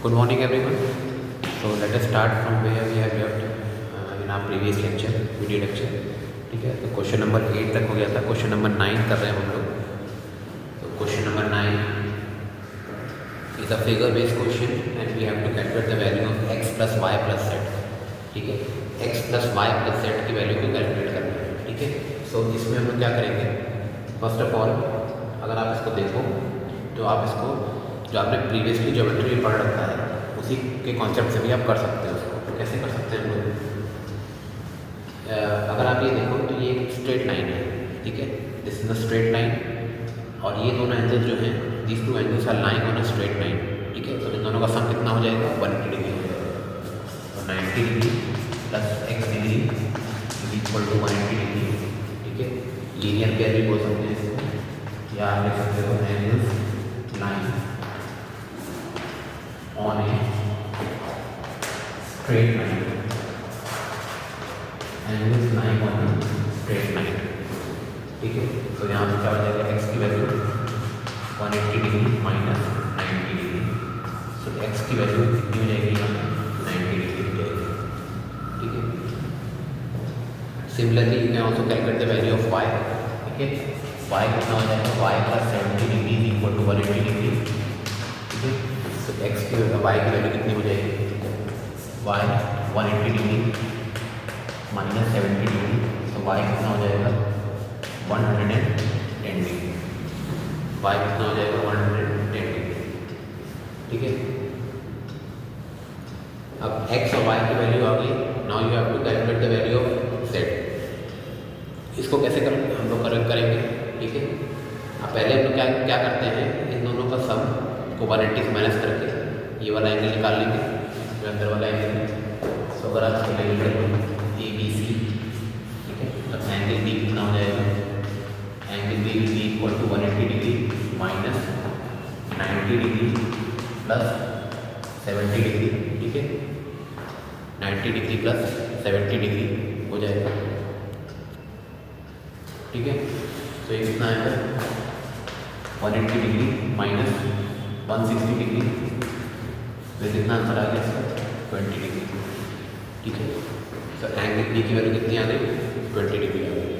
Good morning everyone. So let us start from where we have left in our previous lecture, video lecture. ठीक है, तो question number 8 तक हो गया था. क्वेश्चन नंबर 9 कर रहे हैं हम लोग. तो question number 9 is a figure based question and we have to calculate the value of x plus Y plus z. ठीक है, x plus Y plus z की वैल्यू को कैलकुलेट करना है. ठीक है, सो इसमें हम लोग क्या करेंगे, फर्स्ट ऑफ ऑल अगर आप इसको देखो तो आप इसको जो आपने प्रीवियसली ज्योमेट्री में पढ़ रखा है उसी के कॉन्सेप्ट से भी आप कर सकते हो. उसको तो कैसे कर सकते हैं हम लोग, अगर आप ये देखो तो ये एक स्ट्रेट लाइन है. ठीक है, this is a straight line और ये दोनों एंगल्स जो हैं, these two angles are lying on a straight line. ठीक है, तो इन दोनों का सम कितना हो जाएगा, 180 डिग्री हो जाएगा. तो 90 degree plus x degree is equal to 180 degree. ठीक है, लीनियर पेयर भी बोल सकते हैं इसको, या आप लिख सकते हो angles line on a straight line, and this line on a straight line. ठीक है, तो यहाँ पे क्या हो जाएगा, x की value 180 degree minus 90 degree. So x की वैल्यू कितनी हो जाएगी, 90 डिग्री हो जाएगी. ठीक है, similarly you can also calculate the value of y. ठीक है, y कितना हो जाएगा, y plus 70 degree is equal to 180 degree. ठीक है, तो x की y की वैल्यू कितनी हो जाएगी, y 180 डिग्री माइनस 70 डिग्री. तो y कितना हो जाएगा, 110 डिग्री. y कितना हो जाएगा, 110 डिग्री. ठीक है, अब x और y की वैल्यू आ गई. Now you have to calculate the value of z. इसको कैसे हम लोग करेंगे. ठीक है, अब पहले हम लोग क्या करते हैं, इन दोनों का सम को 180 से माइनस करके ये वाला एंगल निकाल लेंगे, जो अंदर वाला एंगल. सो अगर आप इसको लेंगे ए बी सी, ठीक है, तो एंगल बी कितना हो जाएगा, angle B is equal to 180 degree minus 90 degree plus 70 degree. ठीक है, 90 डिग्री प्लस 70 डिग्री हो जाएगा. ठीक है, तो ये कितना आएगा, 180 डिग्री माइनस 160 डिग्री. तो कितना आंसर आ गया इसका, 20 डिग्री. ठीक है, तो एंगल बी की वैल्यू कितनी आ गई, 20 डिग्री आ गई.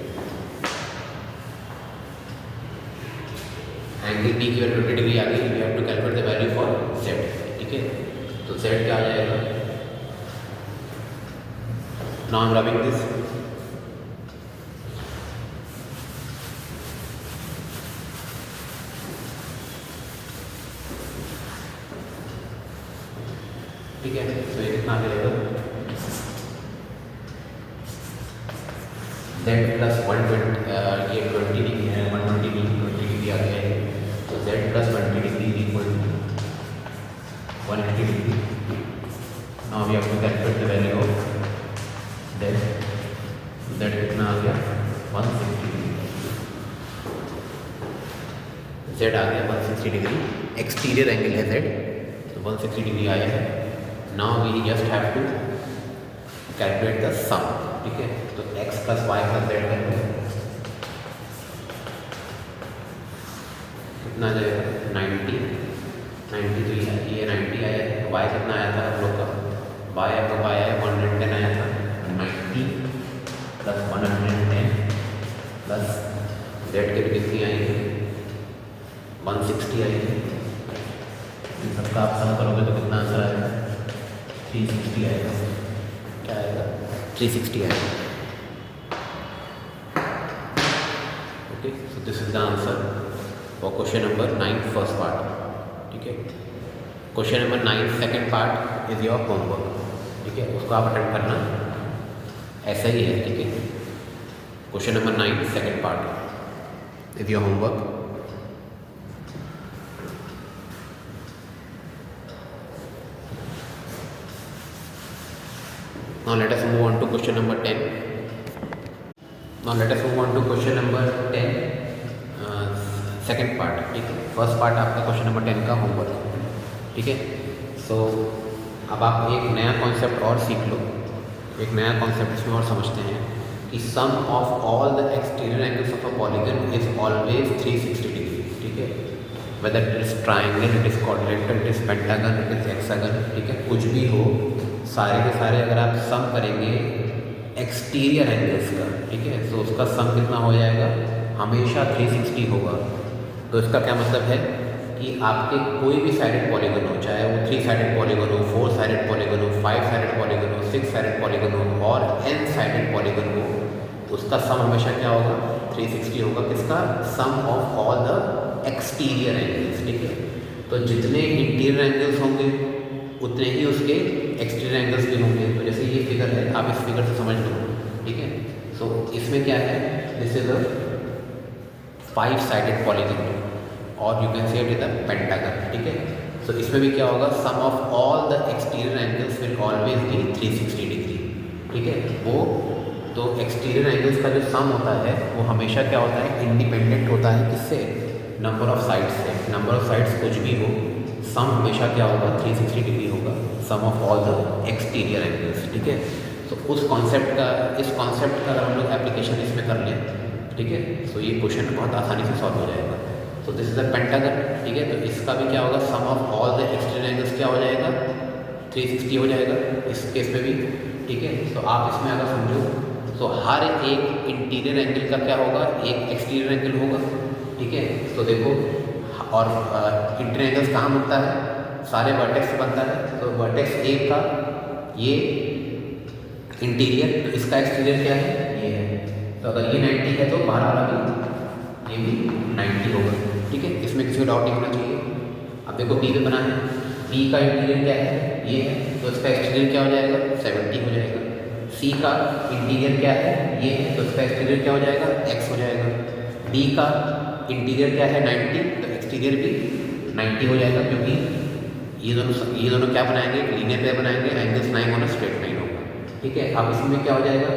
एंगल बी की वैल्यू 20 डिग्री आ गई. We have to calculate the value for Z. ठीक है, तो जेड क्या आ जाएगा, now I am rubbing this. ठीक है, तो ये कितना आ जाएगा, z प्लस 120, ये 20 डिग्री है, 120 डिग्री आ गया है. तो z प्लस 20 degree is equal to 180 degree. Now we have to calculate the value of z. z कितना आ गया, 160 डिग्री. z आ गया 160 डिग्री. एक्सटीरियर एंगल है z, तो 160 डिग्री आया है. Now we just have to calculate the sum. ठीक है, तो x plus Y plus Z करेंगे, कितना आ जाएगा, 90 तो ये 90 आया है. y कितना आया था हम लोग का, y आपका y आया 110 आया था. 90 प्लस 110 प्लस जेड के भी कितनी आई है, 160 आई है. इन सबका आप सम करोगे तो कितना आंसर आएगा, 360 आएगा. क्या आएगा, 360 आएगा. Okay, so this is the answer for question number 9 first part. ठीक है, question number 9 second part is your homework. ठीक है, उसको आप अटेंड करना, ऐसा ही है. ठीक है, question number 9 second part is your homework. Now let us move on to question number 10. Now let us move on to question number 10, second part. ठीक है, फर्स्ट पार्ट आपका क्वेश्चन नंबर 10 का होमवर्क. ठीक है, सो अब आप एक नया कॉन्सेप्ट और सीख लो. एक नया कॉन्सेप्ट इसमें और समझते हैं कि sum of all the exterior angles of a polygon is always 360 degree. ठीक है, whether it is triangle, it is quadrilateral, it is pentagon, it is hexagon, ठीक है, कुछ भी हो, सारे के सारे अगर आप सम करेंगे एक्सटीरियर एंगल्स का, ठीक है, तो उसका सम कितना हो जाएगा, हमेशा 360 होगा। तो इसका क्या मतलब है कि आपके कोई भी साइडेड पॉलीगन हो, चाहे वो 3 साइडेड पॉलीगन हो, 4 साइडेड पॉलीगन हो, 5 साइडेड पॉलीगन हो, 6 साइडेड पॉलीगन हो और n साइडेड पॉलीगन हो, तो उसका सम हमेशा क्या होगा, 360 होगा। किसका, sum of all the exterior angles, ठीक है। तो जितने इंटीरियर एंगल्स होंगे उतने ही उसके एक्सटीरियर एंगल्स भी होंगे। तो जैसे ये फिगर है, आप इस फिगर से समझ लो, ठीक है। सो इसमें क्या है, this is a 5 sided polygon और you can say it is a pentagon, ठीक है। सो इसमें भी क्या होगा, sum of all the exterior angles will always be 360 degree, ठीक है। वो तो एक्सटीरियर एंगल्स का जो सम होता है वो हमेशा क्या होता है, इंडिपेंडेंट होता है किससे, नंबर ऑफ साइड्स से। नंबर ऑफ साइड्स कुछ भी हो, सम हमेशा क्या होगा, 360 डिग्री होगा, sum of all the exterior angles, ठीक है। तो उस कॉन्सेप्ट का, इस कॉन्सेप्ट का अगर हम लोग एप्लीकेशन इसमें कर लें, ठीक है, तो ये क्वेश्चन बहुत आसानी से सॉल्व हो जाएगा। तो दिस इज द पेंटागन, ठीक है। तो इसका भी क्या होगा, sum of all the exterior angles क्या हो जाएगा, 360 हो जाएगा इस केस में भी, ठीक है। तो आप इसमें अगर समझो तो हर एक इंटीरियर एंगल का क्या होगा, एक एक्सटीरियर एंगल होगा, ठीक है। तो देखो, और इंटीरियर एंगल्स कहाँ बनता है, सारे वर्टेक्स से बनता है। तो वर्टेक्स ए का ये इंटीरियर, तो इसका एक्सटीरियर क्या है, ये है। तो अगर ये 90 है तो बाहर वाला भी, ये भी 90 होगा, ठीक है। इसमें किसी को डाउट नहीं होना चाहिए। अब देखो पी पे बना है, पी का इंटीरियर क्या है, ये है, तो इसका एक्सटीरियर क्या हो जाएगा, 70 हो जाएगा। सी का इंटीरियर क्या है, ये है, तो इसका एक्सटीरियर क्या हो जाएगा, x हो जाएगा। डी का इंटीरियर क्या है, 90, तो एक्सटीरियर भी 90 हो जाएगा, क्योंकि ये दोनों क्या बनाएंगे, लीनियर पेयर बनाएंगे, एंगल्स 9 होना स्ट्रेट 9 होगा, ठीक है। अब इसमें क्या हो जाएगा,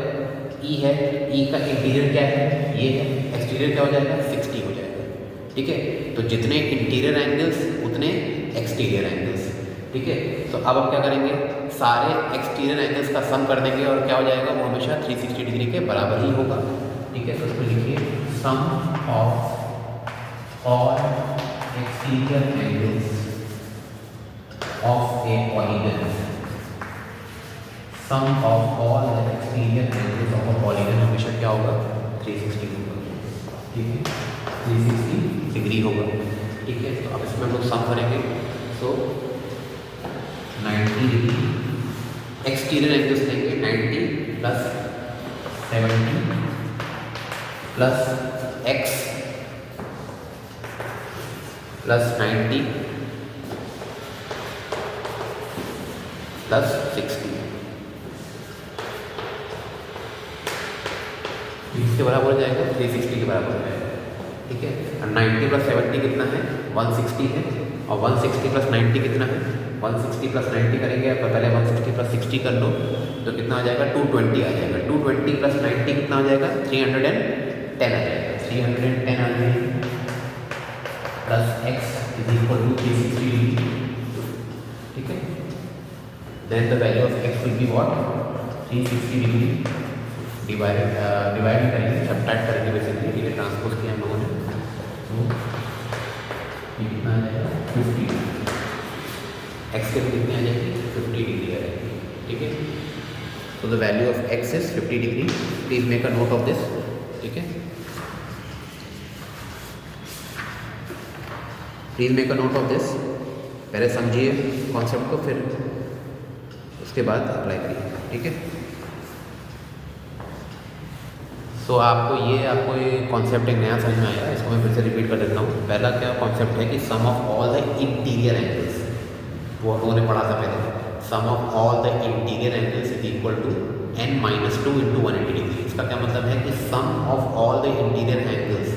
ई है, ई का इंटीरियर क्या है, ये है, एक्सटीरियर क्या हो जाएगा, 60 हो जाएगा, ठीक है। तो जितने इंटीरियर एंगल्स उतने एक्सटीरियर एंगल्स, ठीक है। तो अब आप क्या करेंगे, सारे एक्सटीरियर एंगल्स का सम कर देंगे और क्या हो जाएगा, वो हमेशा 360 डिग्री के बराबर ही होगा, ठीक है। तो उसमें लिखिए sum of all exterior angles of a polygon, sum of all the exterior angles of a polygon हमेशा क्या होगा, 360 होगा, ठीक है, 360 डिग्री होगा, ठीक है। तो अब इसमें हम लोग सम करेंगे, तो 90 डिग्री एक्सटीरियर एंगल्स लेंगे, 90 plus 70 plus x plus 90 plus 60, इसके बराबर हो जाएगा, 360 के बराबर हो जाएगा, ठीक है। और 90 प्लस 70 कितना है, 160 है, और 160 प्लस 90 कितना है, 160 प्लस 90 करेंगे, आप पहले 160 प्लस 60 कर लो, तो कितना आ जाएगा, 220 आ जाएगा। 220 प्लस 90 कितना आ जाएगा, 310 आ जाएगा, 310 आ जाएगा, plus x is equal to 360 degree, ठीक है। Then the value of x will be what, 360 degree divide करेंगे, सब्ट्रैक्ट करेंगे बेसिकली, ठीक है, ट्रांसपोज किया हम लोगों ने, तो ये कितना आ जाएगा, 50, x के कितनी आ जाएगी, 50 डिग्री आ जाएगी, ठीक है। तो the value of x is 50 degree, please make a note of this, ठीक है, please make a note of this. पहले समझिए कॉन्सेप्ट को, फिर उसके बाद अप्लाई करिए, ठीक है। सो आपको ये कॉन्सेप्ट एक नया समझ में आया, इसको मैं फिर से रिपीट कर देता हूँ। पहला क्या कॉन्सेप्ट है कि sum of all the interior angles, वो हम लोगों ने पढ़ा था पहले, sum of all the interior angles is equal to n-2 into 180 degree. इसका क्या मतलब है कि sum of all the interior angles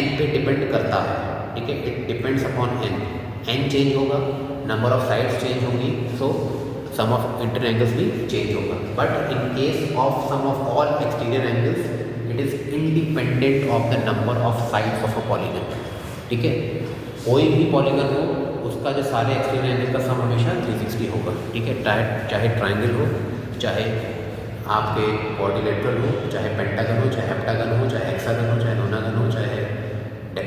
n पे डिपेंड करता है, ठीक है, it depends upon n change होगा, नंबर ऑफ साइड्स चेंज होंगी, so sum of interior angles भी चेंज होगा। But in case of sum of all exterior angles it is independent of the number of sides of a polygon, ठीक है। कोई भी polygon हो, उसका जो सारे एक्सटीरियर एंगल का सम हमेशा 360 होगा, ठीक है। चाहे ट्राइंगल हो, चाहे आपके क्वाड्रिलेटरल हो, चाहे पेंटागन हो, चाहे हेप्टागन हो, चाहे हेक्सागन हो, चाहे नोनागन हो, चाहे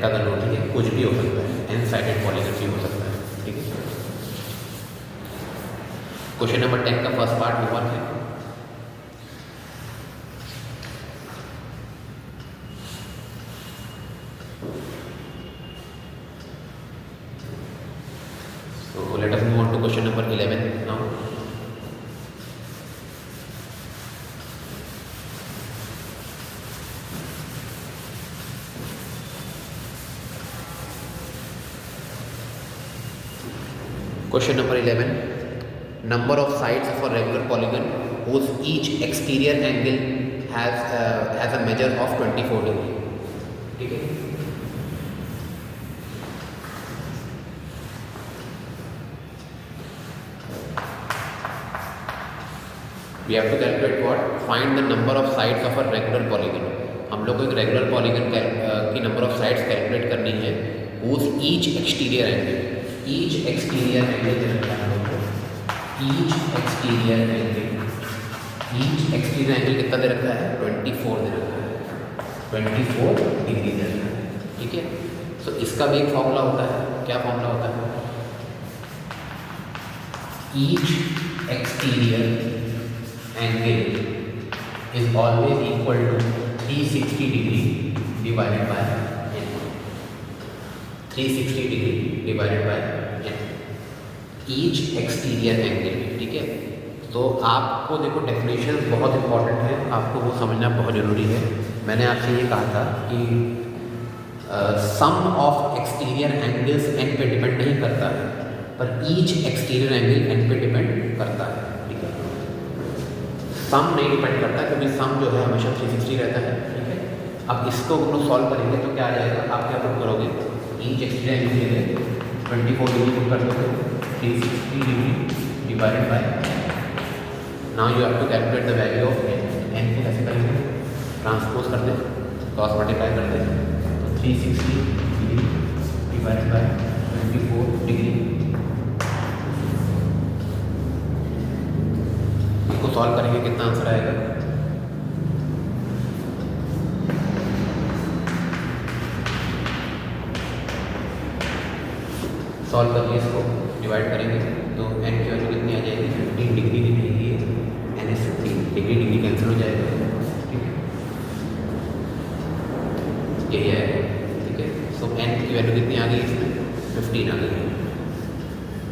हेक्सागन हो, ठीक है, कुछ भी हो सकता है, एन साइडेड पॉलीगन भी हो सकता है, ठीक है। क्वेश्चन नंबर 10 का फर्स्ट पार्ट होमवर्क है। So let us move on to question number 11 now. Question number 11. Number of sides of a regular polygon whose each exterior angle has a measure of 24 degree. ठीक है। We have to calculate what? Find the number of sides of a regular polygon. हम लोग को एक regular polygon की number of sides calculate करनी है। whose each exterior angle, each exterior angle दे रखा है हम लोग को, each exterior angle कितना दे रखा है? 24 दे रखा है, 24 डिग्री दे रखा है, ठीक है। सो इसका भी एक फॉर्मूला होता है, क्या फॉर्मूला होता है? each exterior angle is always equal to 360 degree divided by n, 360 degree divided by n, each exterior angle, ठीक है। तो आपको देखो डेफिनेशन बहुत इंपॉर्टेंट है, आपको वो समझना बहुत ज़रूरी है। मैंने आपसे ये कहा था कि sum of exterior angles N पे डिपेंड नहीं करता है, पर ईच एक्सटीरियर एंगल एन पे डिपेंड करता है, ठीक है। सम नहीं डिपेंड करता क्योंकि सम जो है हमेशा 360 रहता है, ठीक है। अब इसको हम लोग सॉल्व करेंगे तो क्या आ जाएगा? आप क्या पुट करोगे? ईच एक्सटीरियर एंगल के लिए 24 डिग्री पुट कर दोगे, 360 degree divided by, now you have to calculate the value of N को कैसे करेंगे? ट्रांसपोज कर दें, क्रॉस मल्टीप्लाई कर दें, तो 360 डिग्री डिवाइडेड बाय 24 डिग्री। इसको सॉल्व करेंगे कितना आंसर आएगा? सॉल्व करिए, इसको डिवाइड करेंगे तो एन की वैल्यू कितनी आ जाएगी? 15 डिग्री की नहीं है, एन एस 15 डिग्री कैंसिल हो जाएगा, ठीक है, यही आएगा, ठीक है। सो एन की वैल्यू कितनी आ गई इसमें? 15 आ गई है।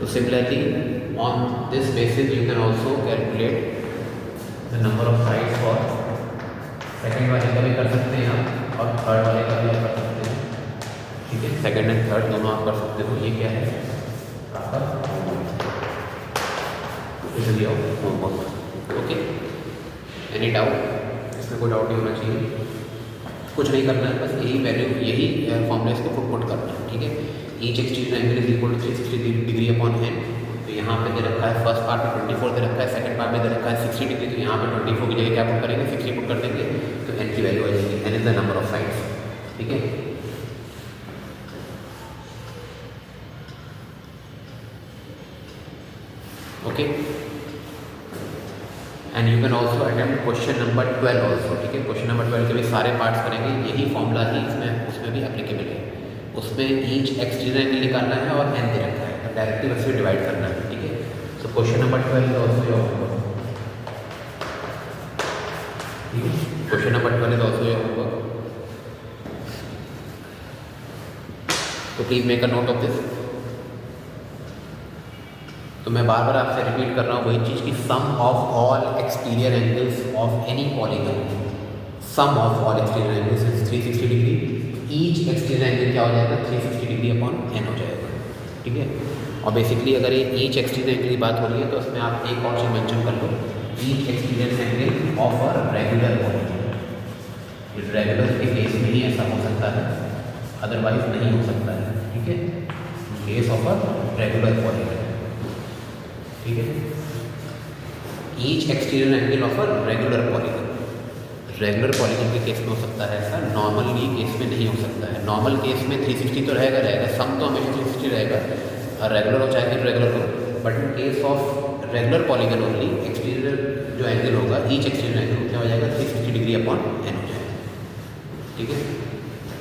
तो similarly on this basis you can also calculate the number of sides for second वाले का भी कर सकते हैं आप, और थर्ड वाले का भी आप कर सकते हैं, ठीक है। सेकेंड एंड थर्ड दोनों आप कर सकते हो। ये क्या है आपका? इसलिए ओके, एनी डाउट? इसमें कोई डाउट नहीं होना चाहिए, कुछ नहीं करना है, बस यही वैल्यू, यही फॉर्मूला इसको पुट करना है, ठीक है। Each exterior angle is equal to 360 degree upon N. तो यहाँ पे दे रखा है फर्स्ट पार्ट में 24 दे रखा है, सेकंड पार्ट में दे रखा है 60 डिग्री, तो यहाँ पे 24 की जगह क्या पुट करेंगे? 60 पुट कर देंगे, तो एन की वैल्यू आ जाएगी। N is the number of sides, ठीक है। Okay, and you can also attempt question number 12 also, ठीक है। क्वेश्चन नंबर 12 के भी सारे पार्ट्स करेंगे, यही फॉर्मूला ही इसमें उसमें भी एप्लीकेबल है। उसमें ईच एक्सटीरियर एंगल निकालना है और एन दे रखा है, तो डायरेक्टली वैसे डिवाइड करना है, ठीक है। So question number 12 is also your homework, ठीक है। Question number 12 is also your homework, तो please make a note of this. तो मैं बार बार आपसे रिपीट कर रहा हूँ वही चीज़ कि sum of all exterior angles of any polygon, sum of all exterior angles is 360 degree. Each exterior angle क्या हो जाएगा? 360 डिग्री अपॉन एन हो जाएगा, ठीक है। और बेसिकली अगर ये ईच एक्सटीरियर एंगल की बात हो रही है तो उसमें आप एक और चीज़ मेंशन कर लो, each exterior angle of a regular polygon. Regular के केस में ही ऐसा हो सकता है, अदरवाइज नहीं हो सकता है, ठीक है। Case of a regular polygon, ठीक है। Each exterior angle of a regular polygon, regular polygon के केस में हो सकता है ऐसा, नॉर्मली केस में नहीं हो सकता है। नॉर्मल केस में 360 तो रहेगा, सम तो हमेशा 360 रहेगा, और रेगुलर हो चाहे इरेगुलर हो, but in case of regular polygon only exterior जो एंगल होगा, ईच एक्सटीरियर एंगल क्या हो जाएगा? 360 डिग्री अपॉन एन हो जाएगा, ठीक है।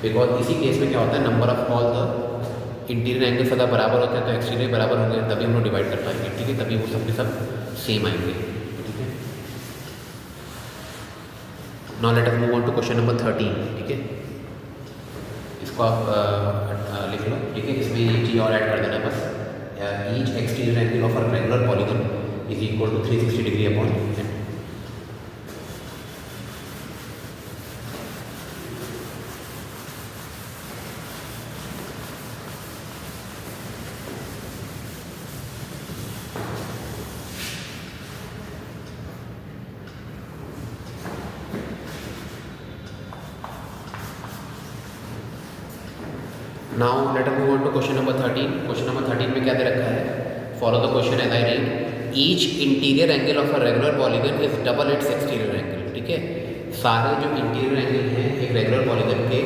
बिकॉज इसी केस में क्या होता है, number of all the interior angles अगर बराबर होते हैं तो एक्सटीरियर बराबर होंगे, तभी हम लोग डिवाइड कर पाएंगे, ठीक है, तभी वो सब के सब सेम आएंगे, ठीक है। Now let us move on to question number 13, ठीक है। इसको आप लिख लो, ठीक है। इसमें ये चीज़ और ऐड कर देना बस, each exterior angle of a regular polygon is equal to 360 degree upon n। Now let us move on to question number 13। Question number 13 में क्या दे रखा है, follow the question as I read, each interior angle of a regular polygon is double its exterior angle, ठीक है। सारे जो interior angle हैं एक रेगुलर पॉलीगन के,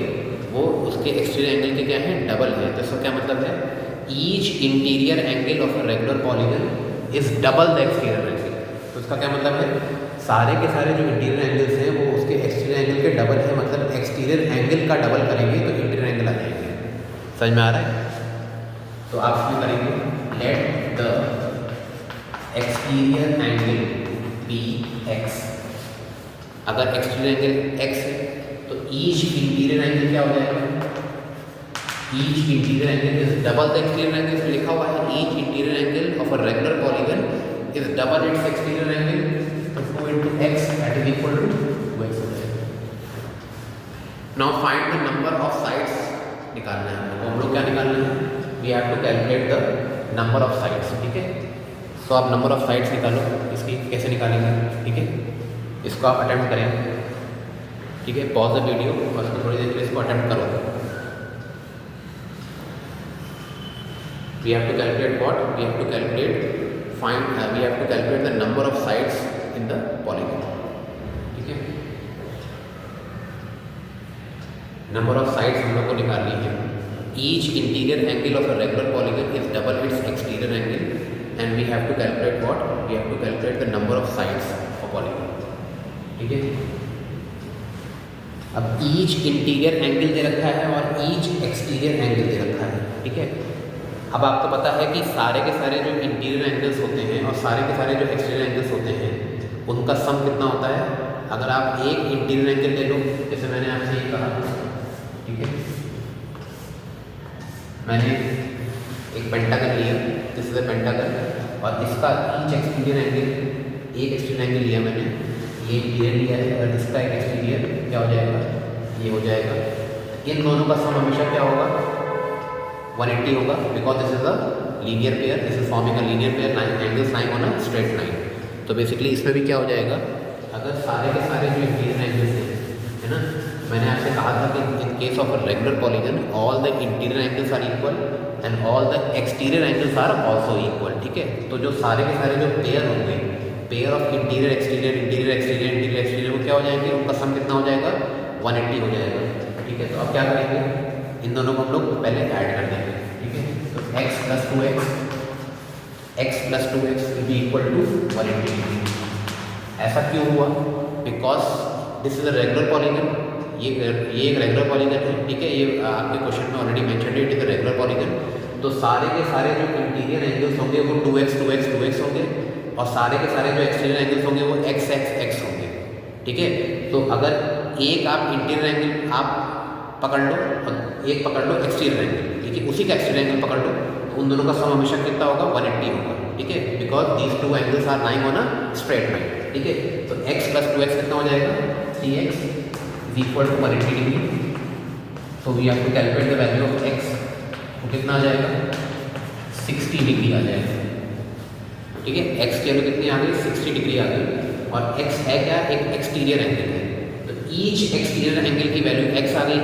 वो उसके एक्सटीरियर एंगल के क्या हैं, डबल है। तो इसका क्या मतलब है, each interior angle of a regular polygon is double the exterior angle. तो इसका क्या मतलब है, सारे के सारे जो इंटीरियर एंगल्स हैं वो उसके एक्सटीरियर एंगल के डबल है, मतलब एक्सटीरियर एंगल का डबल करेंगे तो इंटीरियर एंगल आ जाएंगे। समझ में आ रहा है? तो आप इसमें करेंगे, let the exterior angle be X. अगर एक्सटीरियर एंगल एक्स है तो ईच इंटीरियर एंगल क्या हो जाएगा, each interior angle is double the exterior angle. इसमें लिखा हुआ है each interior angle of a regular polygon is double its exterior angle, तो 2 into x that is equal to 2x हो जाएगा। Now find the number of sides निकालना है हम लोग क्या निकालना है, we have to calculate the number of sides, ठीक है। सो आप नंबर ऑफ साइड्स निकालो, इसकी कैसे निकालेंगे, ठीक है। इसको आप अटेम्प्ट करें, ठीक है, पॉज द वीडियो और उसको थोड़ी देर के लिए इसको अटेम्प्ट करो। We have to calculate what, we have to calculate find, we have to calculate the number of sides in the polygon, ठीक है। नंबर ऑफ साइड्स हम लोग को निकालनी है। Each interior angle of a regular polygon is double its exterior angle and we have to calculate what, we have to calculate the number of sides of polygon, ठीक है। अब each interior angle दे रखा है और each exterior angle दे रखा है, ठीक है। अब आपको पता है कि सारे के सारे जो इंटीरियर एंगल्स होते हैं और सारे के सारे जो एक्सटीरियर एंगल्स होते हैं उनका सम कितना होता है। अगर आप एक इंटीरियर एंगल ले लो, जैसे मैंने आपसे ये कहा, ठीक है, मैंने एक पेंटागन लिया, दिस इज अ पेंटागन, और इसका ईच एक्सटीरियर एंगल, एक एक्सटीरियर एंगल लिया मैंने, ये इंटीरियर लिया है और इसका एक एक्सटीरियर क्या हो जाएगा, ये हो जाएगा। इन दोनों का सम हमेशा क्या होगा, 180 होगा, because this is a linear pair, this is forming a linear pair, angles lying on a straight line. तो बेसिकली इसमें भी क्या हो जाएगा, अगर सारे के सारे जो इंटीरियर एंगल्स हैं, है ना, मैंने आपसे कहा था कि in case of a regular polygon all the interior angles are equal and all the exterior angles are also equal, ठीक है। तो जो सारे के सारे जो पेयर होंगे, pair of interior exterior interior exterior interior exterior, वो क्या हो जाएंगे, उनका सम कितना हो जाएगा, 180 हो जाएगा, ठीक है। तो अब क्या करेंगे, इन दोनों को हम लोग पहले ऐड कर देंगे, ठीक है। तो x plus 2x, x plus 2x will be equal to 180 degree. ऐसा क्यों हुआ, because this is a regular polygon, ये एक रेगुलर पॉलीगन है, ठीक है। ये आपके क्वेश्चन में ऑलरेडी मेंशन है, it is a regular polygon. तो सारे के सारे जो इंटीरियर एंगल्स होंगे वो 2x 2x 2x होंगे और सारे के सारे जो एक्सटीरियर एंगल्स होंगे वो x x x होंगे, ठीक है। तो अगर एक आप इंटीरियर एंगल आप पकड़ लो और एक पकड़ लो एक्सटीरियर एंगल, ठीक है, उसी का एक्सटीरियर एंगल पकड़ लो, तो उन दोनों का सम हमेशा कितना होगा, 180 होगा, ठीक है, because these two angles are lying on a straight line, ठीक है। तो x प्लस 2x कितना हो जाएगा, 3x is equal to 180 degree. So we have to calculate the value of x, तो कितना आ जाएगा, 60 डिग्री आ जाएगा, ठीक है। x की वैल्यू कितनी आ गई, 60 डिग्री आ गई, और x है क्या, एक एक्सटीरियर एंगल है, तो ईच एक्सटीरियर एंगल की वैल्यू x आ गई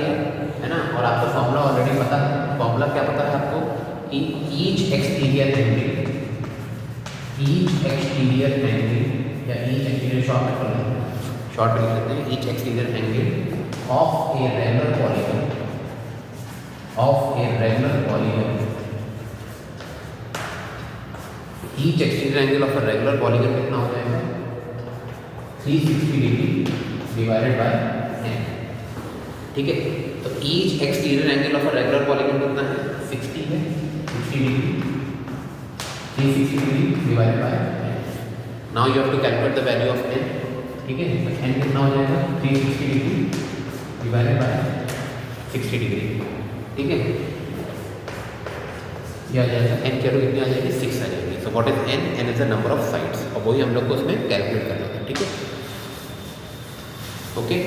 है ना। और आपको फॉर्मूला ऑलरेडी पता है, फॉर्मूला क्या पता है आपको, कि each exterior angle, each exterior angle या ईच एक्सटीरियर शॉर्ट में कर लेते हैं, शॉर्ट में लिख लेते हैं, each exterior angle of a regular polygon, of a regular polygon, each exterior angle of a regular polygon कितना हो जाएगा, 360 डिग्री डिवाइडेड बाय n, ठीक है। तो each exterior angle of a regular polygon कितना है? 60 है, 60 degree, 360 degree divide by now you have to calculate the value of n, ठीक है। तो n कितना हो जाएगा? 360 डिग्री डिवाइडेड बाय 60 डिग्री, ठीक है। ये आ जाएगा n की वैल्यू कितनी आ जाएगी? 6 आ जाएगी। So what is n? n is the number of sides, और वही हम लोग को उसमें कैलकुलेट करना था, ठीक है। Okay,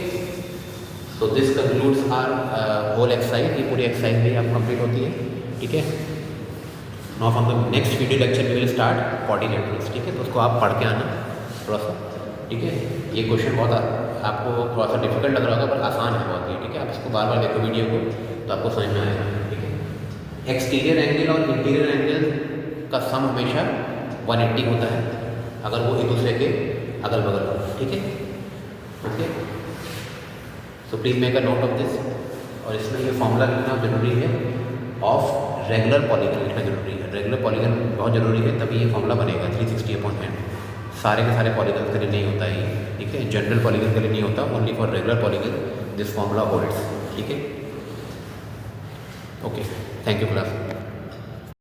so this concludes our whole exercise. ये पूरी एक्सरसाइज भी आप कंप्लीट होती है, ठीक है। Now from the next video lecture we will start quadrilaterals, ठीक है। तो उसको आप पढ़ के आना थोड़ा सा, ठीक है। ये क्वेश्चन बहुत आपको थोड़ा सा डिफिकल्ट लग रहा होगा पर आसान है बहुत ही, ठीक है। आप इसको बार बार देखो वीडियो को तो आपको समझ में आएगा, ठीक है। एक्सटीरियर एंगल और इंटीरियर एंगल का सम हमेशा 180 होता है अगर वो एक दूसरे के अगल बगल हो, ठीक है। Okay, so please make a note of this. और इसमें ये फॉर्मूला लिखना जरूरी है, ऑफ रेगुलर पॉलीगन लिखना जरूरी है। रेगुलर पॉलीगन बहुत ज़रूरी है, तभी ये फॉर्मूला बनेगा 360/n। सारे के सारे पॉलीगन के लिए नहीं होता है ये, ठीक है। जनरल पॉलीगन के लिए नहीं होता, only for regular polygon this formula holds, ठीक है। Okay, thank you class.